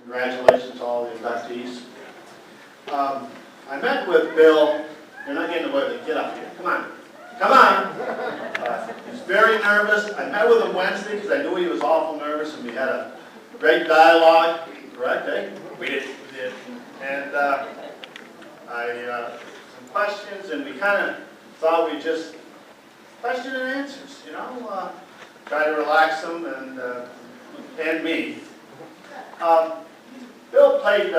Congratulations to all the inductees. I met with Bill. You're not getting away. Get up here. Come on. Come on. He's very nervous. I met with him Wednesday because I knew he was awful nervous, and we had a great dialogue. Correct, eh? We did. We did. And some questions, and we kind of thought we'd just question and answers, you know, try to relax them and me. Bill played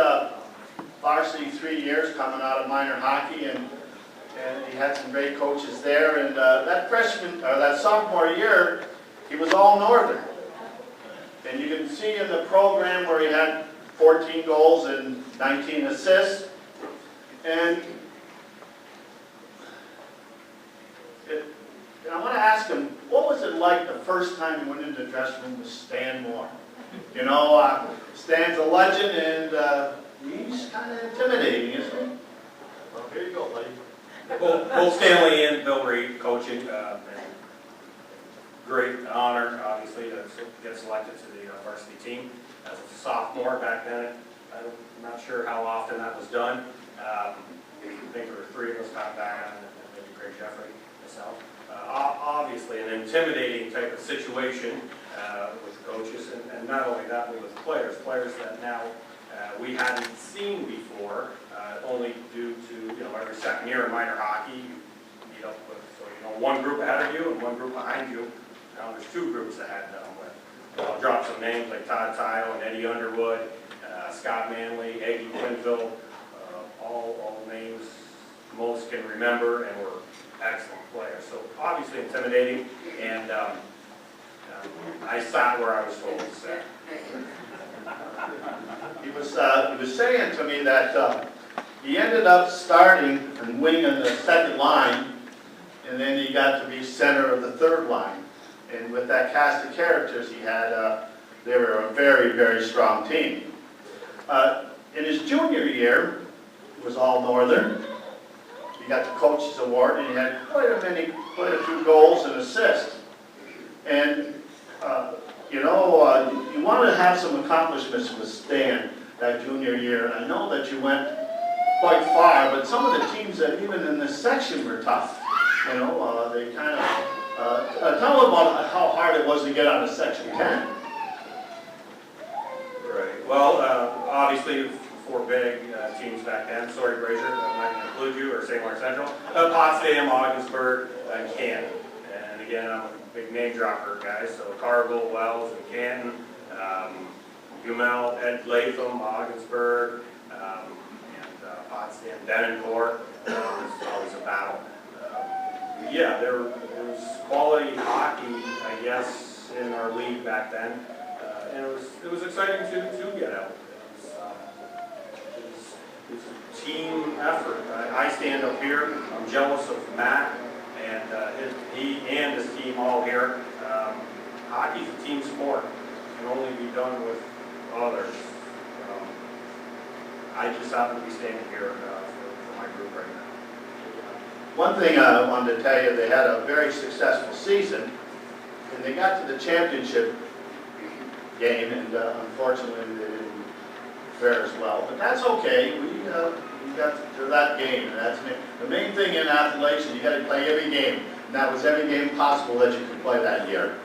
varsity 3 years coming out of minor hockey, and he had some great coaches there. And that sophomore year, he was all Northern. And you can see in the program where he had 14 goals and 19 assists. And I want to ask him, what was it like the first time you went into the dressing room with Stan Moore? You know, Stan's a legend, and he's kind of intimidating, isn't he? Well, here you go, buddy. Both Stanley and Bill Reed coaching. Great honor, obviously, to get selected to the varsity team as a sophomore back then. I'm not sure how often that was done. I think there were 3 of us got back on, and maybe Greg Jeffrey, myself. Obviously, an intimidating type of situation with coaches, and not only that, but with players that now we hadn't seen before, only due to, you know, every second year in minor hockey, you meet up with, so, you know, one group ahead of you and one group behind you. Now there's 2 groups ahead of them. I'll drop some names like Todd Tile and Eddie Underwood, Scott Manley, Aggie Quinville, all names most can remember, and were excellent players. So obviously intimidating, and I sat where I was told to sit. He was saying to me that he ended up starting and winging the second line, and then he got to be center of the third line. And with that cast of characters he had, they were a very, very strong team. In his junior year, it was all Northern. He got the coach's award, and he had quite a few goals and assists. And you know, you want to have some accomplishments with Stan that junior year. I know that you went quite far, but some of the teams that even in this section were tough. You know, they kind of tell them about how hard it was to get out of Section 10. Right. Well, obviously 4 big teams back then. Sorry, Brazier, I'm not going to include you, or St. Lawrence Central. Potsdam, Augsburg, and Canton. And again, I'm a big name dropper, guys. So Cargill, Wells, and Canton, Umel, Ed Latham, Augsburg, and Potsdam, Denoncourt. It was always a battle. Yeah, there was quality hockey, I guess, in our league back then, and it was exciting to get out. It was a team effort. I stand up here. I'm jealous of Matt and he and his team all here. Hockey's a team sport, can only be done with others. I just happen to be standing here for my group right now. One thing I wanted to tell you, they had a very successful season, and they got to the championship game, and unfortunately they didn't fare as well. But that's okay. We got to that game, and that's the main thing in athletics. You got to play every game, and that was every game possible that you could play that year.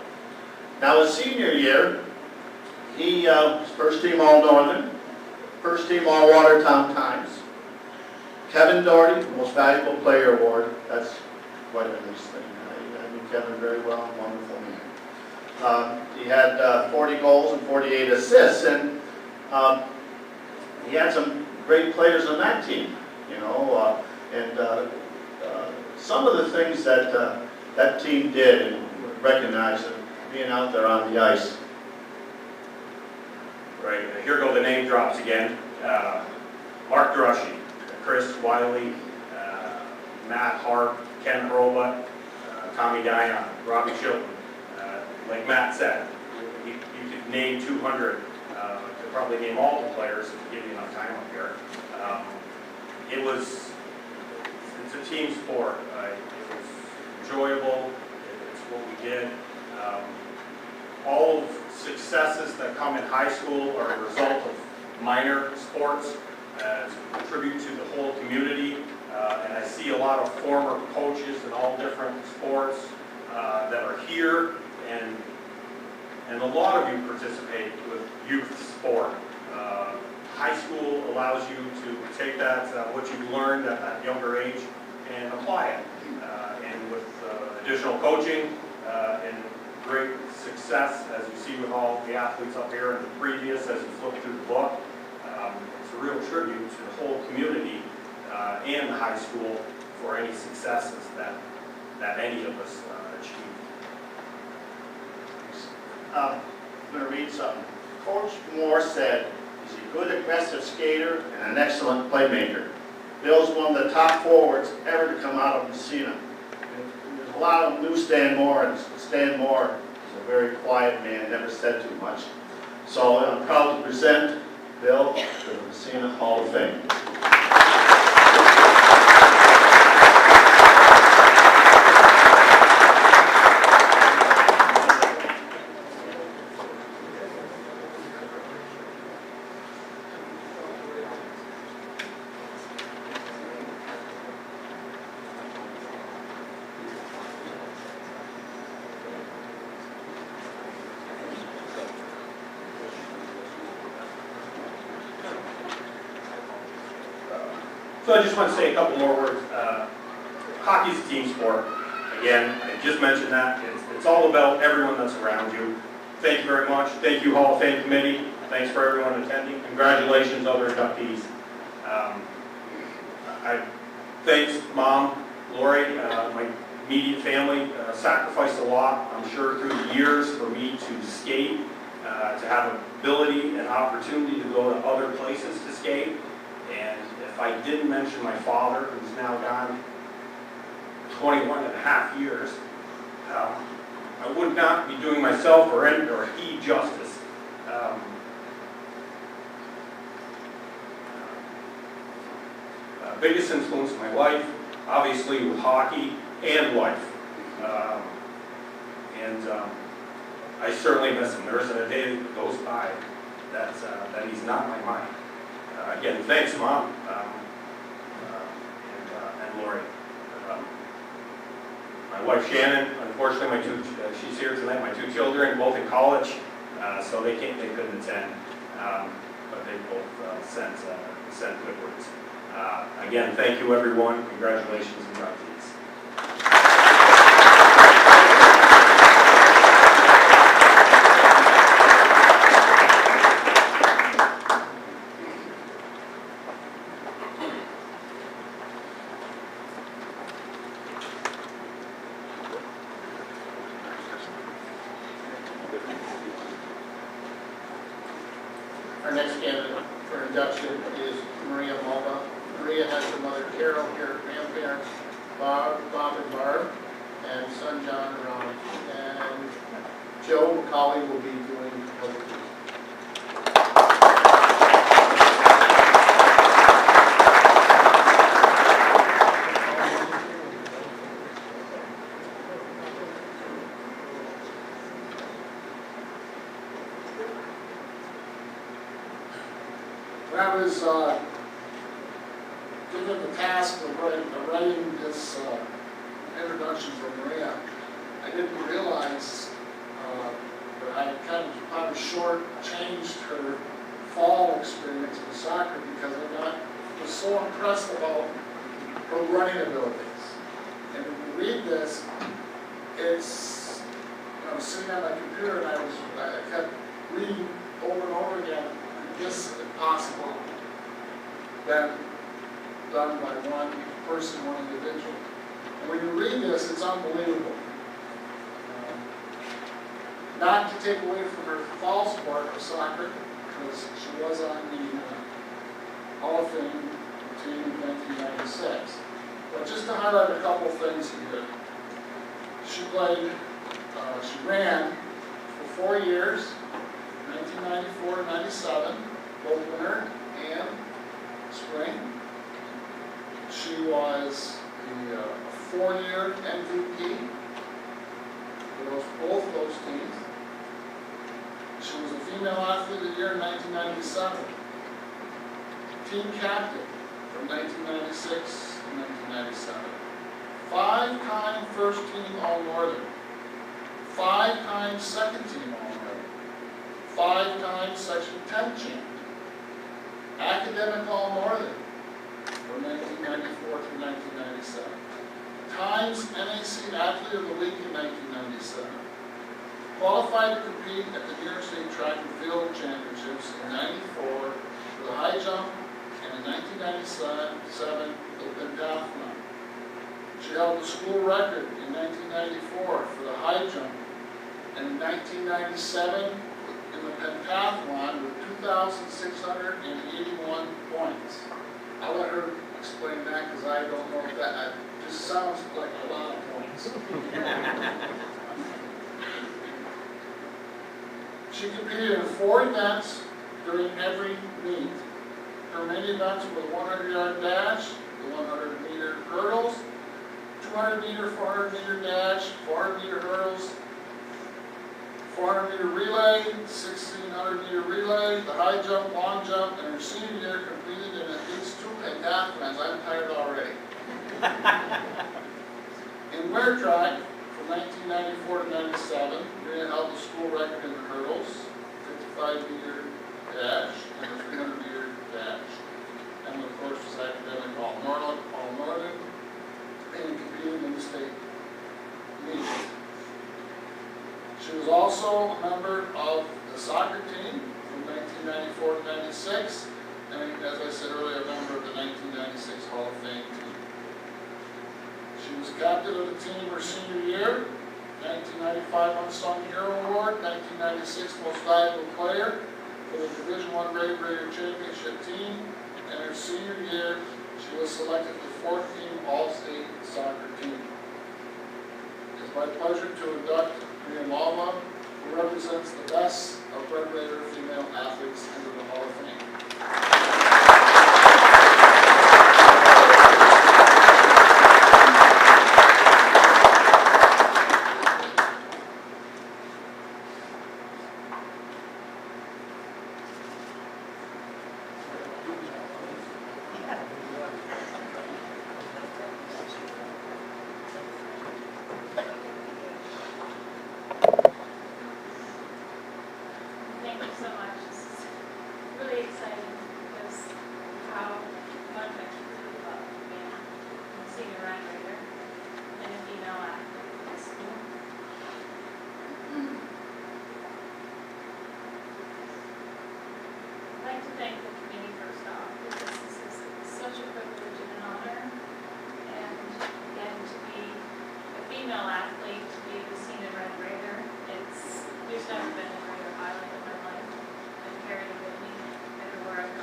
Now his senior year, he was first team All-Northern, first team All-Watertown Times. Kevin Doherty, Most Valuable Player Award. That's quite a nice thing. I knew Kevin very well, wonderful man. He had 40 goals and 48 assists, and he had some great players on that team, you know. Some of the things that that team did and recognized being out there on the ice. Right, here go the name drops again. Mark Drushy, Chris Wiley, Matt Hart, Ken Hroba, Tommy Dion, Robbie Chilton. Like Matt said, you could name 200. Could probably name all the players if you give you enough time up here. It's a team sport. It was enjoyable. It's what we did. All successes that come in high school are a result of minor sports to contribute to the whole community. And I see a lot of former coaches in all different sports that are here, and a lot of you participate with youth sport. High school allows you to take that, what you've learned at that younger age, and apply it. And with additional coaching and great success, as you see with all the athletes up here and the previous, as you flip through the book, it's a real tribute to the whole community and the high school for any successes that any of us achieve. I'm going to read something. Coach Moore said he's a good aggressive skater and an excellent playmaker. Bill's one of the top forwards ever to come out of Massena. There's a lot of them knew Stan Moore, and Stan Moore is a very quiet man, never said too much. So I'm proud to present Bill to the Massena Hall of Fame. So I just want to say a couple more words. Hockey's a team sport. Again, I just mentioned that. It's all about everyone that's around you. Thank you very much. Thank you, Hall of Fame Committee. Thanks for everyone attending. Congratulations, other inductees. Thanks, Mom, Lori, my immediate family sacrificed a lot, I'm sure, through the years for me to skate, to have ability and opportunity to go to other places to skate. And if I didn't mention my father, who's now gone 21 and a half years, I would not be doing myself or he justice. Biggest influence in my life, obviously, with hockey and life. I certainly miss him. There isn't a day that goes by that he's not in my mind. Again, thanks, Mom, and Lori. My wife, Shannon, unfortunately, she's here tonight. My two children, both in college, so they couldn't attend, but they both sent good words. Again, thank you, everyone. Congratulations, inductees. Our next candidate for induction is Maria Malva. Maria has her mother Carol here, grandparents Bob and Barb, and son John around. And Joe McCauley will be doing public speaking. When I was given the task of writing this introduction for Maria, I didn't realize that I had kind of probably short-changed her fall experience with soccer because I was so impressed about her running abilities. And when you read this, it's, I was sitting on my computer and I kept reading over and over again, this impossible than done by one person, one individual. And when you read this, it's unbelievable. Not to take away from her fall sport of soccer, because she was on the Hall of Fame team in 1996. But just to highlight a couple things here. She ran for 4 years, 1994 and 97, both winter and spring. She was the 4-year MVP for both those teams. She was a female athlete of the year in 1997. Team captain from 1996 to 1997. 5-time first team All-Northern. 5-time second team All-Northern. 5-time Section 10 champion. Academic All-Northern from 1994 through 1997. Times NAC Athlete of the Week in 1997. Qualified to compete at the New York State Track and Field Championships in 94 for the high jump and in 1997 for the pentathlon. She held the school record in 1994 for the high jump and in 1997 in the pentathlon with 2,681 points. I'll let her explain that because I don't know if that just sounds like a lot of points. She competed in 4 events during every meet. Her main events were the 100-yard dash, the 100-meter hurdles, 200-meter, 400-meter dash, 400-meter hurdles, 400-meter relay, 1600-meter relay, the high jump, long jump, and her senior year competed in at least 2 pentathlons. I'm tired already. In winter track, from 1994 to 97, Maria held the school record in the hurdles, 55-meter dash, and the 300-meter dash. And of course was academic All-Northern, and competing in the state meet. She was also a member of the soccer team from 1994 to 96, and as I said earlier, a member of the 1996 Hall of Fame team. She was captain of the team her senior year, 1995 Unsung Hero Award, 1996 Most Valuable Player for the Division I Grade Raider Championship team, and her senior year, she was selected to the 4th team All-State Soccer team. It's my pleasure to induct Maria Malma, who represents the best of Red Raider female athletes into the Hall of Fame. Thank you so much. This is really exciting because how much I truly love being a senior run raider and a female athlete in high school. I'd like to thank the committee first off because this is such a privilege and an honor, and again to be a female athlete, to be the senior red raider, there's never been a greater highlight of my life. I've carried it with me everywhere I've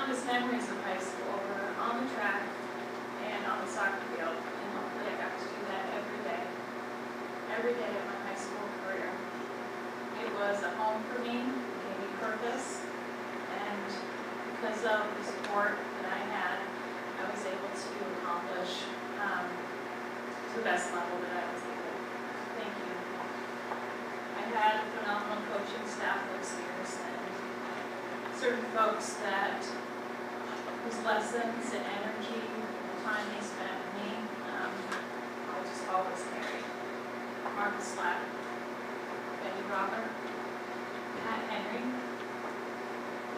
fondest memories of high school were on the track and on the soccer field, and hopefully I got to do that every day of my high school career. It was a home for me, gave me purpose, and because of the support that I had, I was able to accomplish to the best level that I was able. Thank you. I had a phenomenal coaching staff those years, and certain folks that whose lessons and energy and time they spent with me, I'll just always carry. Marcus Slack, Betty Robert, Pat Henry,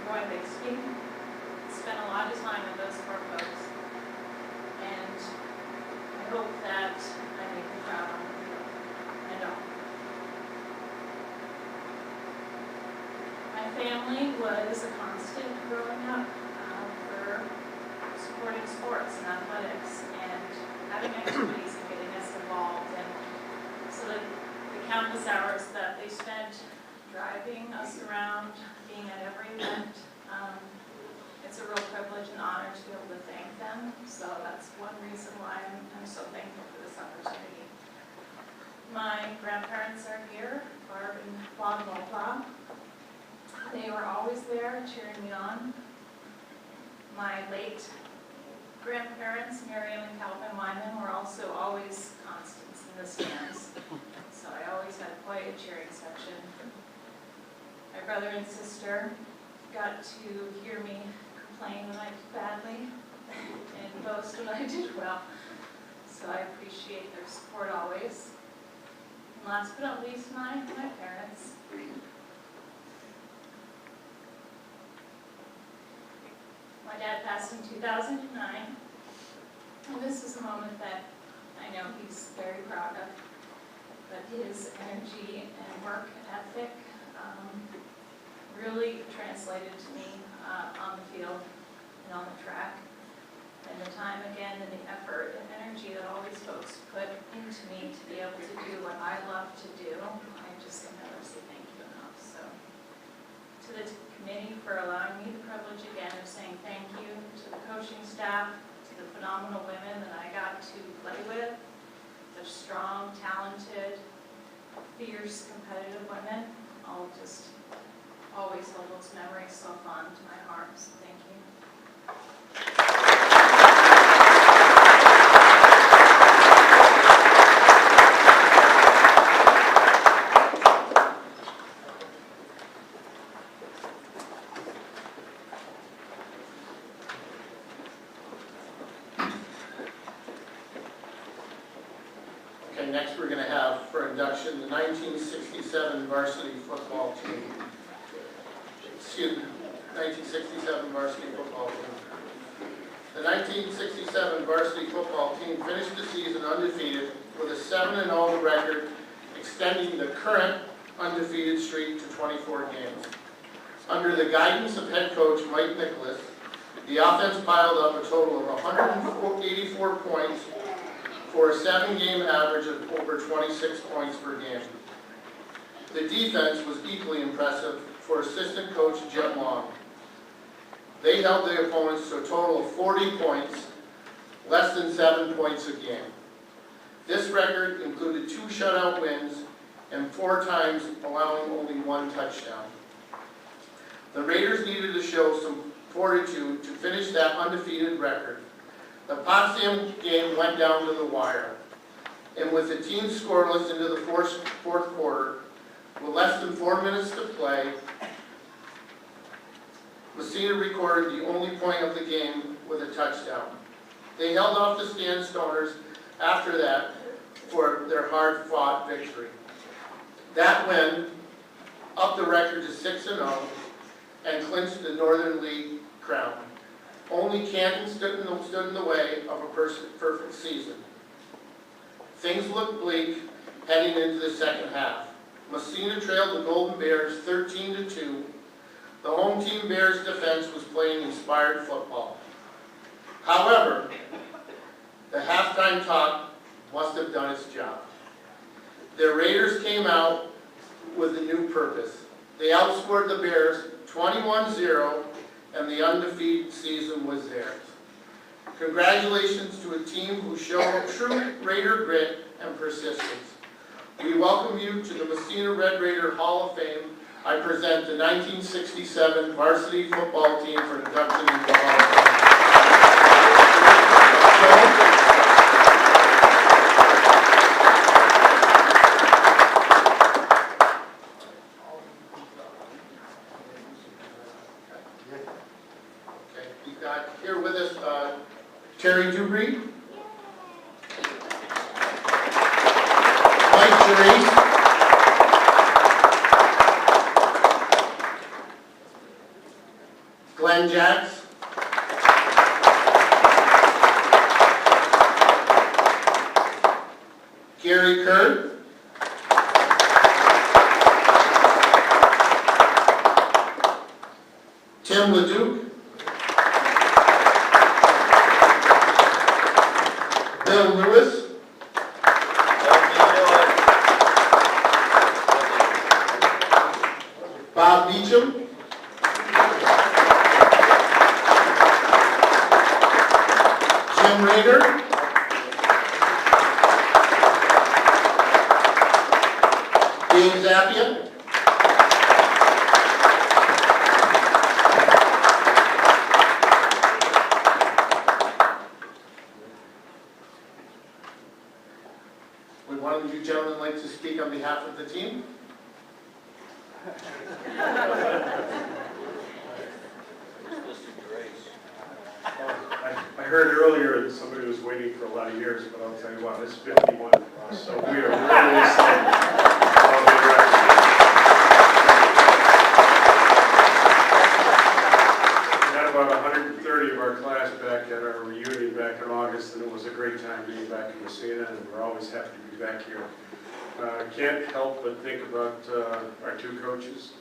Roy Bixby. Spent a lot of time with those four folks, and I hope that I make them proud on the field. I know. My family was a constant growing up for supporting sports and athletics and having activities and getting us involved. And so the countless hours that they spent driving us around, being at every event, it's a real privilege and honor to be able to thank them. So that's one reason why I'm so thankful for this opportunity. My grandparents are here, Barb and Bob Mulbaugh. They were always there cheering me on. My late grandparents, Miriam and Calvin Wyman, were also always constants in the stands. So I always had quite a cheering section. My brother and sister got to hear me complain when I did badly and boast when I did well. So I appreciate their support always. And last but not least, my parents. My dad passed in 2009, and this is a moment that I know he's very proud of, but his energy and work ethic really translated to me on the field and on the track, and the time again and the effort and energy that all these folks put into me to be able to do what I love to do. I just can never say thank you enough. So to the committee for allowing me the privilege again of saying thank you, to the coaching staff, to the phenomenal women that I got to play with, such strong, talented, fierce, competitive women. I'll just always hold those memories so fond to my heart, so thank you. Okay, next we're going to have for induction the 1967 varsity football team. Excuse me, 1967 varsity football team. The 1967 varsity football team finished the season undefeated with a 7-0 record, extending the current undefeated streak to 24 games. Under the guidance of head coach Mike Nicholas, the offense piled up a total of 184 points for a 7-game average of over 26 points per game. The defense was equally impressive for assistant coach Jim Long. They held their opponents to a total of 40 points, less than 7 points a game. This record included 2 shutout wins and 4 times allowing only 1 touchdown. The Raiders needed to show some fortitude to finish that undefeated record. The Potsdam game went down to the wire, and with the team scoreless into the fourth quarter, with less than 4 minutes to play, Massena recorded the only point of the game with a touchdown. They held off the Stoners after that for their hard-fought victory. That win upped the record to 6-0 and clinched the Northern League crown. Only Canton stood in the way of a perfect season. Things looked bleak heading into the second half. Massena trailed the Golden Bears 13-2. The home team Bears defense was playing inspired football. However, the halftime talk must have done its job. The Raiders came out with a new purpose. They outscored the Bears 21-0 and the undefeated season was theirs. Congratulations to a team who showed true Raider grit and persistence. We welcome you to the Massena Red Raider Hall of Fame. I present the 1967 varsity football team for induction into the Hall of Fame. Okay, we've got here with us Terry Dubry, Mike Therese, Glenn Jacks, Gary Kerr, Tim Leduc, Bill Lewis, Bob Beecham, Jim Rader, Dave Zappia, would one of you gentlemen like to speak on behalf of the team? I heard earlier that somebody was waiting for a lot of years, but I'll tell you what, it's 51 for us, so we are really excited. We had about 130 of our class back at our reunion back in August, and it was a great time being back in Massena, and we're always happy to be back here. Can't help but think about our two coaches,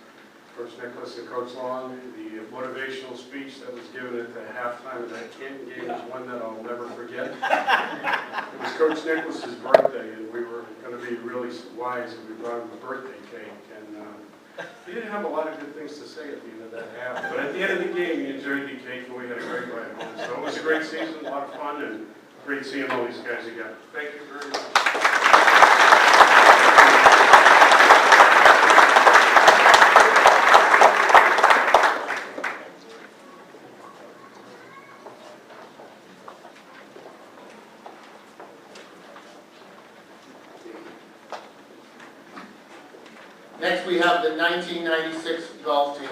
Coach Nicholas and Coach Long. The motivational speech that was given at the halftime of that Canton game is one that I'll never forget. It was Coach Nicholas's birthday, and we were going to be really wise, and we brought him a birthday cake. And he didn't have a lot of good things to say at the end of that half, but at the end of the game, he enjoyed the cake, and we had a great ride home. So it was a great season, a lot of fun, and great seeing all these guys again. Thank you very much. Next, we have the 1996 golf team.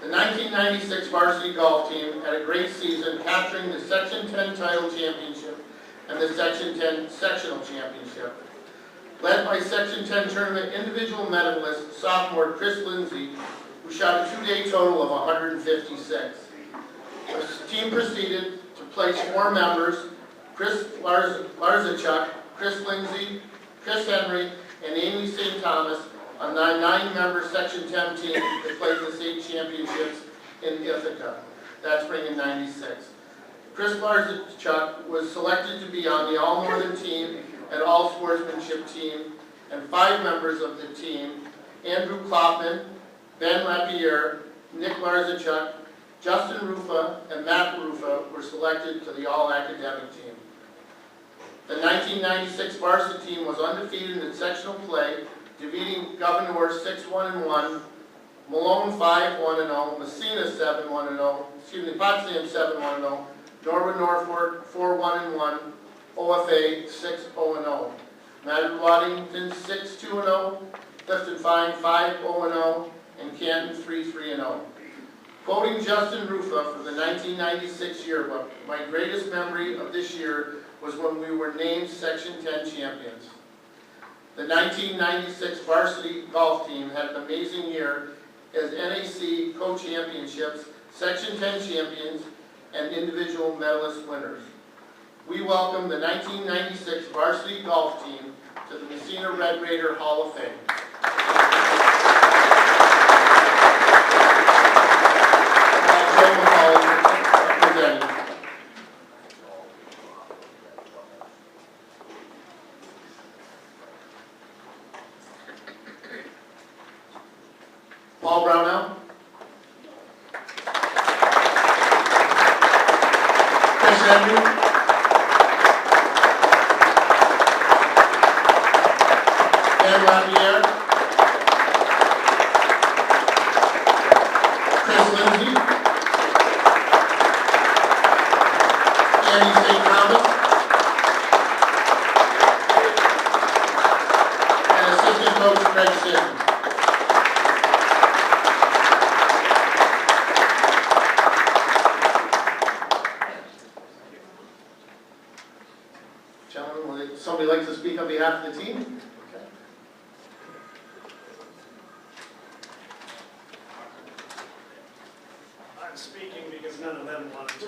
The 1996 varsity golf team had a great season, capturing the Section 10 title championship and the Section 10 sectional championship. Led by Section 10 tournament individual medalist, sophomore Chris Lindsay, who shot a two-day total of 156. The team proceeded to place 4 members, Chris Larzacuk, Chris Lindsay, Chris Henry, and Amy St. Thomas, on the 9-member Section 10 team that played the state championships in Ithaca that spring in '96. Chris Larzacuk was selected to be on the all-northern team and all-sportsmanship team, and 5 members of the team, Andrew Klopman, Ben Lapierre, Nick Larzacuk, Justin Rufa, and Matt Rufa were selected to the all-academic team. The 1996 varsity team was undefeated in sectional play, defeating Governor 6-1-1, Malone 5-1-0, Massena 7-1-0, Potsdam 7-1-0, Norwood Norfolk 4-1-1, OFA 6-0-0, Madrid Waddington 6-2-0, Clifton Fine 5-0-0, and Canton 3-3-0. Quoting Justin Rufa for the 1996 yearbook, my greatest memory of this year was when we were named Section 10 champions. The 1996 varsity golf team had an amazing year as NAC co-championships, Section 10 champions, and individual medalist winners. We welcome the 1996 varsity golf team to the Massena Red Raider Hall of Fame. Presenting. Paul Brownell. Gentlemen, would somebody like to speak on behalf of the team? Okay. I'm speaking because none of them wanted to.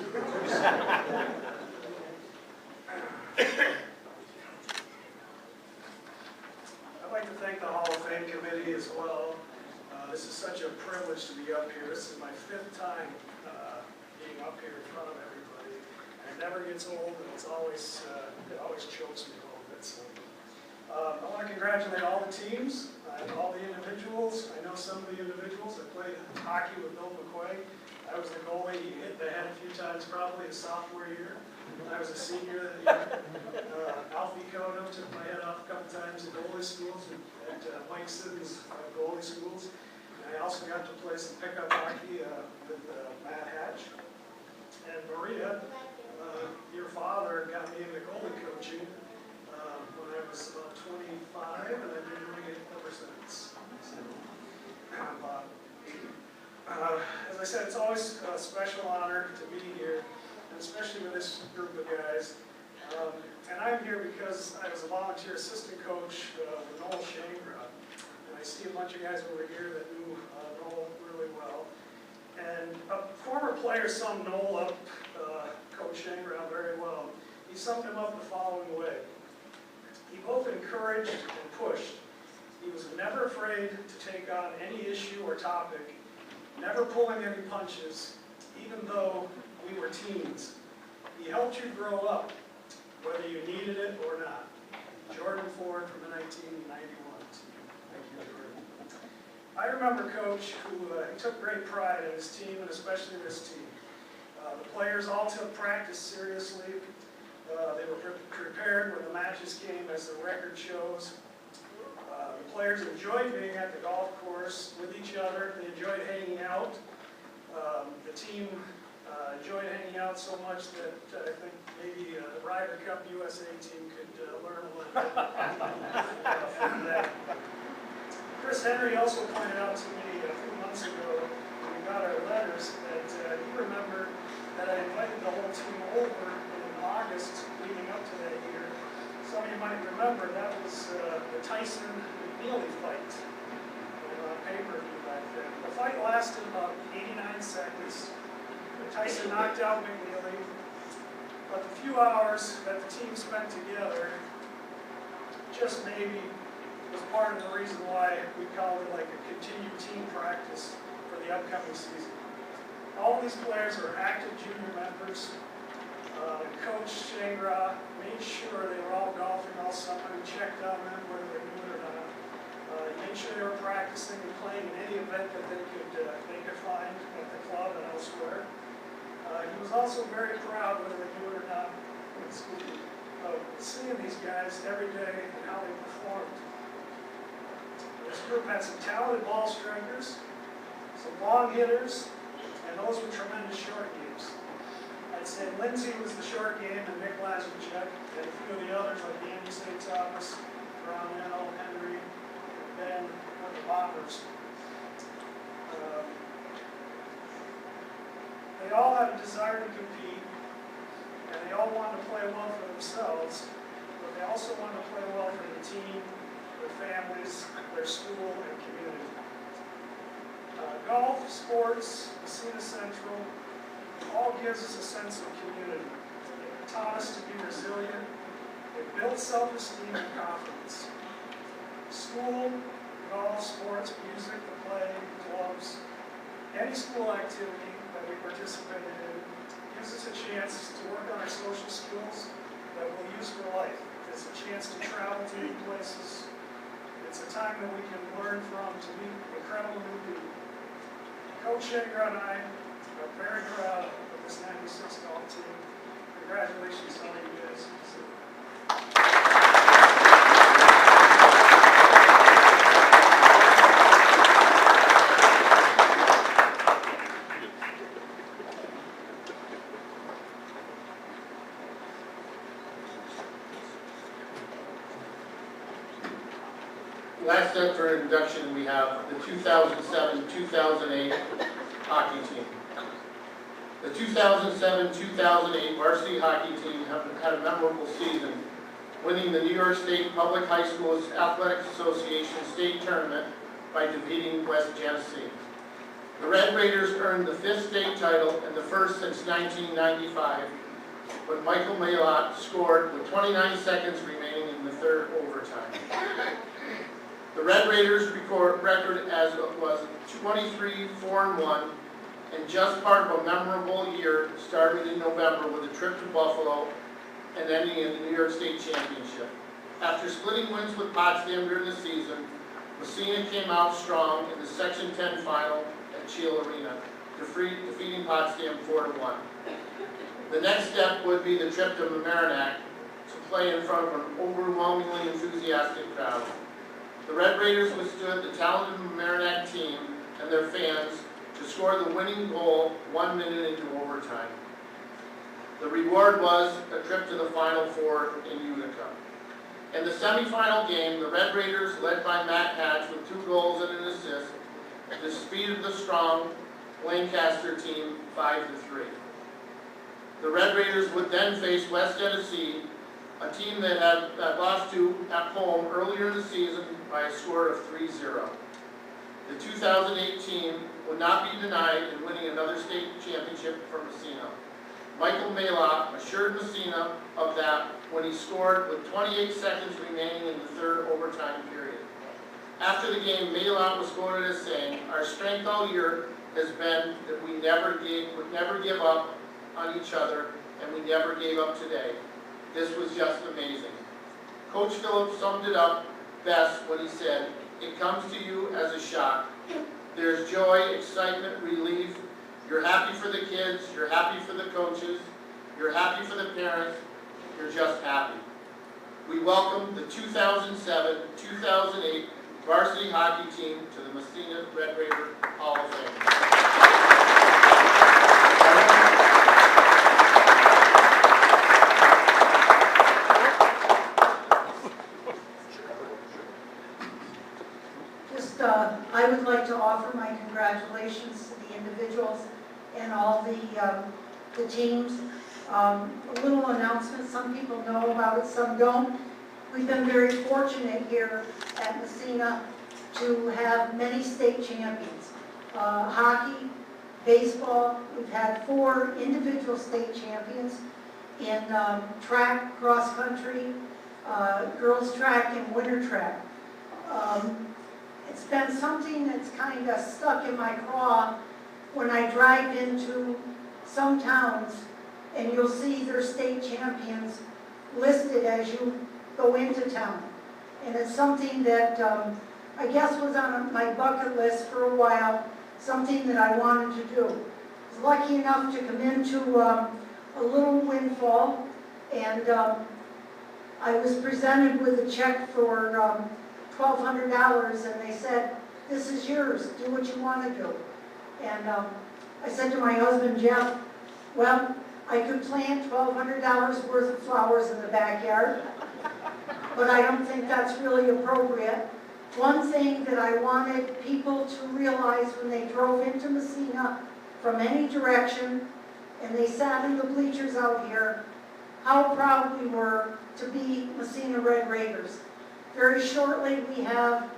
I'd like to thank the Hall of Fame committee as well. This is such a privilege to be up here. This is my 5th time being up here in front of everybody. And it never gets old, and it's always, it always chokes me a little bit. So, I want to congratulate all the teams and all the individuals. I know some of the individuals. I played hockey with Bill McQuay. I was the goalie. He hit the head a few times probably his sophomore year. I was a senior that year. Alfie Cotto took my head off a couple times at goalie schools at Mike Sitton's goalie schools. And I also got to play some pickup hockey with Matt Hatch. And Maria, your father got me into goalie coaching when I was about 25, and I've been doing it ever since. So, as I said, it's always a special honor to be here, and especially with this group of guys. And I'm here because I was a volunteer assistant coach with Noel Shangra, and I see a bunch of guys over here that knew Noel really well. And a former player summed Noel up, Coach Shangra, very well. He summed him up the following way. He both encouraged and pushed. He was never afraid to take on any issue or topic, never pulling any punches, even though we were teens. He helped you grow up, whether you needed it or not. Jordan Ford from the 1991 team. Thank you, Jordan. I remember Coach who he took great pride in his team, and especially this team. The players all took practice seriously. They were prepared when the matches came, as the record shows. The players enjoyed being at the golf course with each other. They enjoyed hanging out. The team enjoyed hanging out so much that I think maybe the Ryder Cup USA team could learn a little bit from that. Chris Henry also pointed out to me a few months ago when we got our letters that he remembered that I invited the whole team over in August leading up to that year. Some of you might remember that was the Tyson McNeely fight on pay-per-view back then. The fight lasted about 89 seconds. Tyson knocked out McNeely, but the few hours that the team spent together just maybe was part of the reason why we call it like a continued team practice for the upcoming season. All these players are active junior members. Coach Shangra made sure they were all golfing all summer. He checked on them whether they knew it or not. He made sure they were practicing and playing in any event that they could find at the club and elsewhere. He was also very proud, whether they knew it or not, of seeing these guys every day and how they performed. This group had some talented ball strikers, some long hitters, and those were tremendous short games. I'd say Lindsay was the short game, and Nick Lazarchuk, and a few of the others like Andy St. Thomas, Brownell, Henry, and Ben were the bombers. They all had a desire to compete, and they all wanted to play well for themselves, but they also wanted to play well for the team, their families, their school, and community. Golf, sports, Massena Central, all gives us a sense of community. It taught us to be resilient. It built self-esteem and confidence. School, golf, sports, music, the play, clubs, any school activity that we participated in gives us a chance to work on our social skills that we'll use for life. It's a chance to travel to new places. It's a time that we can learn from to meet incredible new people. Coach Shangra and I are very proud of this 96 golf team. Congratulations to all you guys. Last up for induction, we have the 2007-2008 hockey team. The 2007-2008 varsity hockey team had a memorable season winning the New York State Public High Schools Athletic Association state tournament by defeating West Genesee. The Red Raiders earned the 5th state title and the first since 1995, when Michael Maylott scored with 29 seconds remaining in the 3rd overtime. The Red Raiders record as it was 23-4-1, and just part of a memorable year started in November with a trip to Buffalo and ending in the New York State Championship. After splitting wins with Potsdam during the season, Massena came out strong in the Section 10 final at Cheel Arena, defeating Potsdam 4-1. The next step would be the trip to Mamaroneck to play in front of an overwhelmingly enthusiastic crowd. The Red Raiders withstood the talented Mamaroneck team and their fans to score the winning goal 1 minute into overtime. The reward was a trip to the Final Four in Utica. In the semifinal game, the Red Raiders, led by Matt Hatch with 2 goals and an assist, defeated the strong Lancaster team 5-3. The Red Raiders would then face West Genesee, a team that had lost to at home earlier in the season by a score of 3-0. The 2008 team would not be denied in winning another state championship for Massena. Michael Maylott assured Massena of that when he scored with 28 seconds remaining in the 3rd overtime period. After the game, Maylott was quoted as saying, "Our strength all year has been that we would never give up on each other, and we never gave up today. This was just amazing." Coach Phillips summed it up best when he said, "It comes to you as a shock. There's joy, excitement, relief. You're happy for the kids, you're happy for the coaches, you're happy for the parents, you're just happy." We welcome the 2007-2008 varsity hockey team to the Massena Red Raider Hall of Fame. I would like to offer my congratulations to the individuals and all the teams. A little announcement, some people know about it, some don't. We've been very fortunate here at Massena to have many state champions. Hockey, baseball, we've had 4 individual state champions in track, cross country, girls track, and winter track. It's been something that's kind of stuck in my craw when I drive into some towns and you'll see their state champions listed as you go into town. And it's something that I guess was on my bucket list for a while, something that I wanted to do. I was lucky enough to come into a little windfall, and I was presented with a check for $1,200, and they said, "This is yours, do what you want to do." And I said to my husband, Jeff, well, I could plant $1,200 worth of flowers in the backyard, but I don't think that's really appropriate. One thing that I wanted people to realize when they drove into Massena from any direction, and they sat in the bleachers out here, how proud we were to be Massena Red Raiders. Very shortly, we have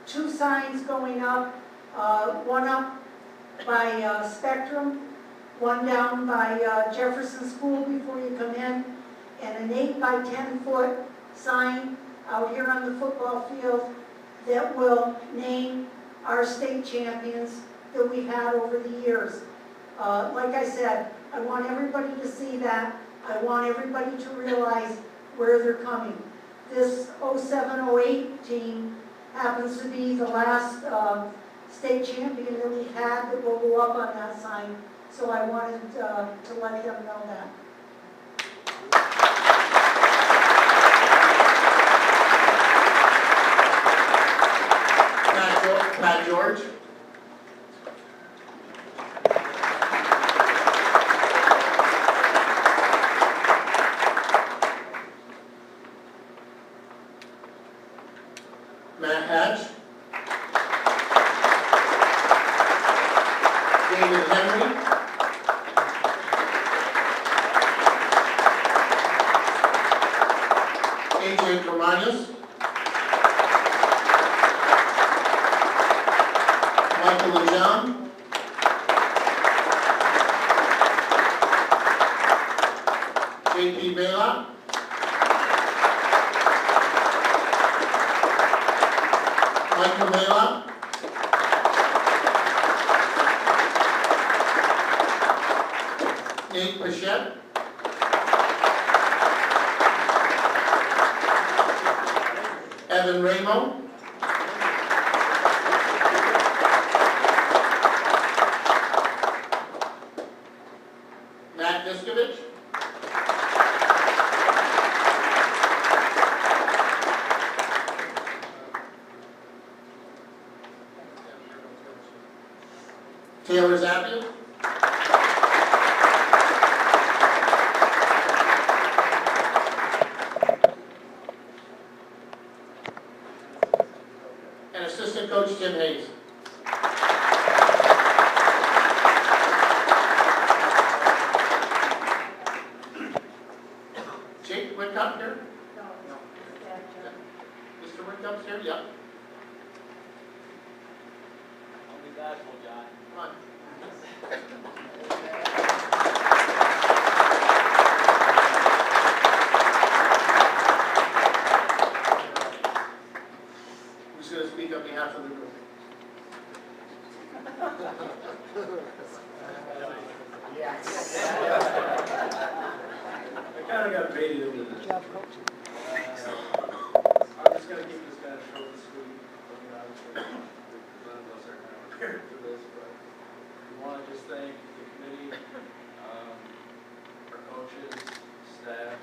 2 signs going up, one up by Spectrum, one down by Jefferson School before you come in, and an 8 by 10 foot sign out here on the football field that will name our state champions that we've had over the years. Like I said, I want everybody to see that. I want everybody to realize where they're coming. This 07-08 team happens to be the last state champion that we've had that will go up on that sign, so I wanted to let them know that. Pat George. Matt Hatch. David Henry. AJ Marius. Michael Lejean. J.P. Bela. Michael Bela. Nate Pichette. Evan Ramo. Matt Diskovich. Taylor Zapia. And assistant coach Jim Hayes. Jake Whitcup here? Mr. Whitcup's here? Yep. Don't be bashful, John. Come on. Who's going to speak on behalf of the group? I kind of got baited into this. I'm just going to keep this kind of short and sweet. I mean, obviously, none of us are kind of prepared for this, but we want to just thank the committee, our coaches, staff,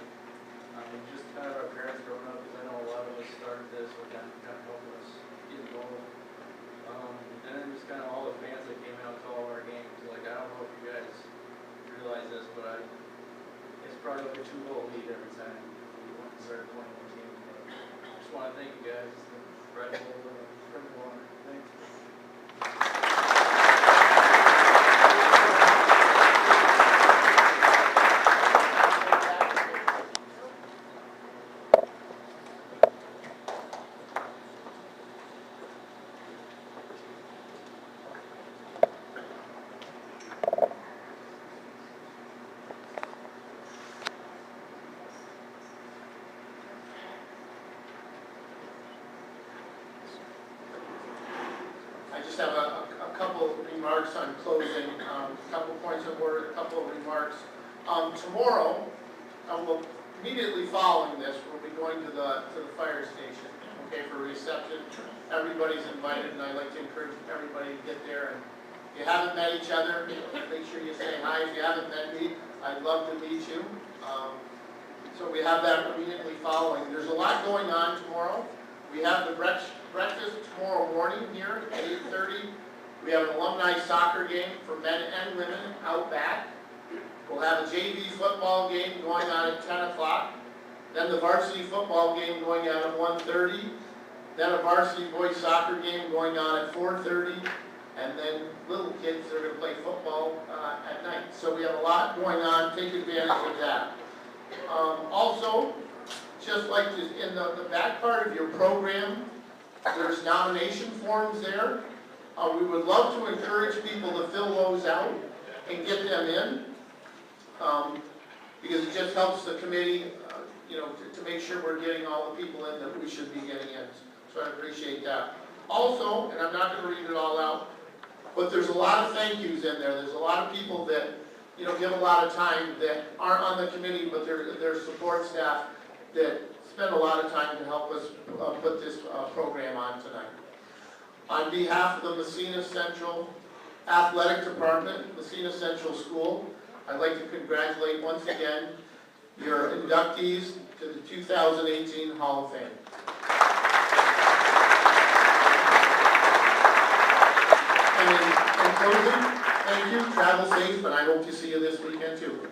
just kind of our parents growing up, because I know a lot of us started this with them kind of helping us get involved. And then just kind of all the fans that came out to all of our games. Like, I don't know if you guys realize this, but it's probably like a 2-goal lead every time we went and started playing one team. But I just want to thank you guys. It's an incredible honor. Thanks. I just have a couple of remarks on closing, a couple points of order, a couple of remarks. Tomorrow, immediately following this, we'll be going to the fire station, okay, for reception. Everybody's invited, and I'd like to encourage everybody to get there. And if you haven't met each other, make sure you say hi. If you haven't met me, I'd love to meet you. So we have that immediately following. There's a lot going on tomorrow. We have the breakfast tomorrow morning here at 8:30. We have an alumni soccer game for men and women out back. We'll have a JV football game going on at 10 o'clock. Then the varsity football game going on at 1:30. Then a varsity boys soccer game going on at 4:30. And then little kids that are going to play football at night. So we have a lot going on. Take advantage of that. Also, just like in the back part of your program, there's nomination forms there. We would love to encourage people to fill those out and get them in, because it just helps the committee, to make sure we're getting all the people in that we should be getting in. So I appreciate that. Also, and I'm not going to read it all out, but there's a lot of thank yous in there. There's a lot of people that, give a lot of time that aren't on the committee, but they're support staff that spend a lot of time to help us put this program on tonight. On behalf of the Massena Central Athletic Department, Massena Central School, I'd like to congratulate once again your inductees to the 2018 Hall of Fame. And in closing, thank you, travel safe, and I hope to see you this weekend too.